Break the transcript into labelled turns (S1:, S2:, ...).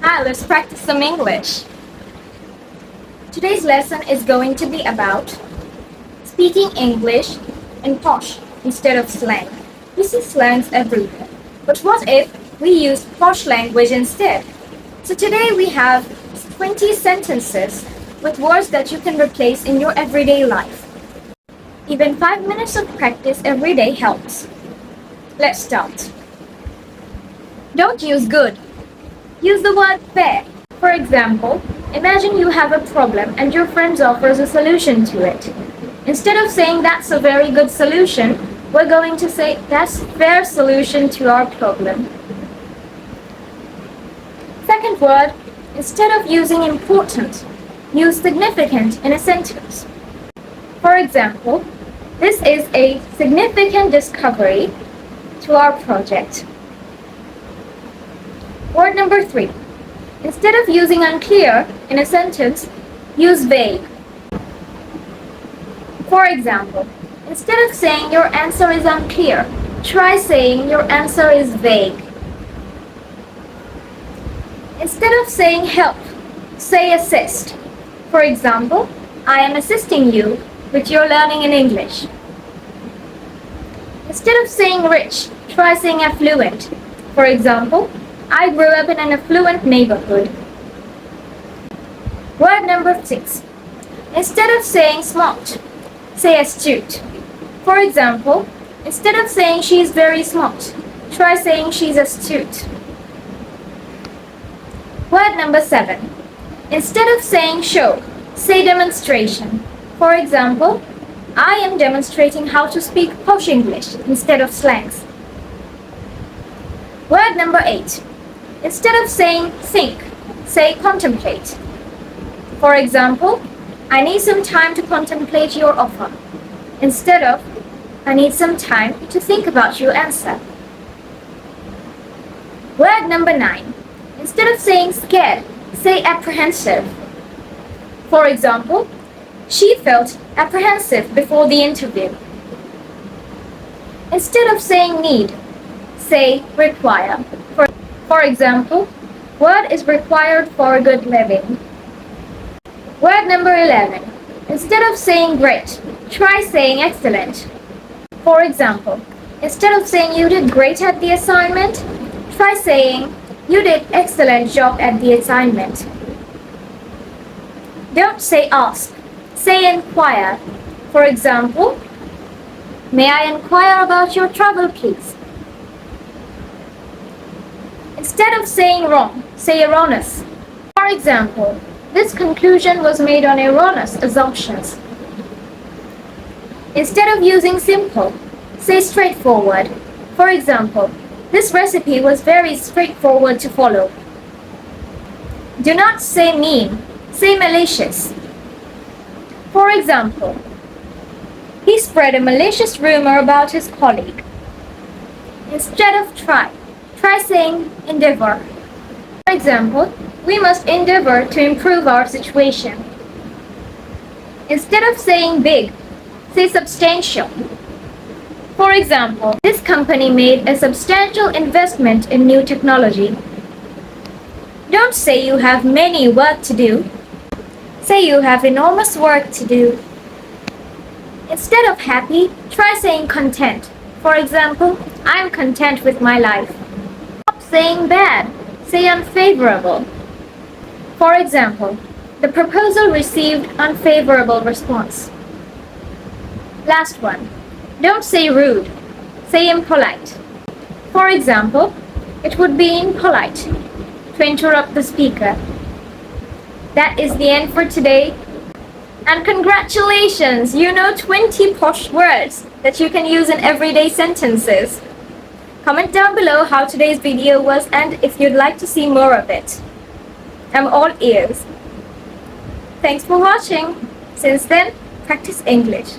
S1: Hi, let's practice some English. Today's lesson is going to be about speaking English in posh instead of slang. We see slangs everywhere, but what if we use posh language instead? So today we have 20 sentences with words that you can replace in your everyday life. Even 5 minutes of practice every day helps. Let's start. Don't use good. Use the word fair. For example, imagine you have a problem and your friend offers a solution to it. Instead of saying that's a very good solution, we're going to say that's a fair solution to our problem. Second word, instead of using important, use significant in a sentence. For example, this is a significant discovery to our project. Word number 3. Instead of using unclear in a sentence, use vague. For example, instead of saying your answer is unclear, try saying your answer is vague. Instead of saying help, say assist. For example, I am assisting you with your learning in English. Instead of saying rich, try saying affluent. For example, I grew up in an affluent neighborhood. Word number 6. Instead of saying smart, say astute. For example, instead of saying she is very smart, try saying she's astute. Word number 7. Instead of saying show, say demonstration. For example, I am demonstrating how to speak posh English instead of slangs. Word number 8. Instead of saying think, say contemplate. For example, I need some time to contemplate your offer. Instead of, I need some time to think about your answer. Word number 9. Instead of saying scared, say apprehensive. For example, she felt apprehensive before the interview. Instead of saying need, say require. For example, word is required for a good living. Word number 11. Instead of saying great, try saying excellent. For example, instead of saying you did great at the assignment, try saying you did excellent job at the assignment. Don't say ask, say inquire. For example, may I inquire about your travel, please? Instead of saying wrong, say erroneous. For example, this conclusion was made on erroneous assumptions. Instead of using simple, say straightforward. For example, this recipe was very straightforward to follow. Do not say mean, say malicious. For example, he spread a malicious rumor about his colleague. Instead of try saying endeavor. For example, we must endeavor to improve our situation. Instead of saying big, say substantial. For example, this company made a substantial investment in new technology. Don't say you have many work to do. Say you have enormous work to do. Instead of happy, try saying content. For example, I'm content with my life. Saying bad, say unfavorable. For example, the proposal received unfavorable response. Last one. Don't say rude, say impolite. For example, it would be impolite to interrupt the speaker. That is the end for today. And congratulations, you know 20 posh words that you can use in everyday sentences. Comment down below how today's video was and if you'd like to see more of it. I'm all ears. Thanks for watching. Since then, practice English.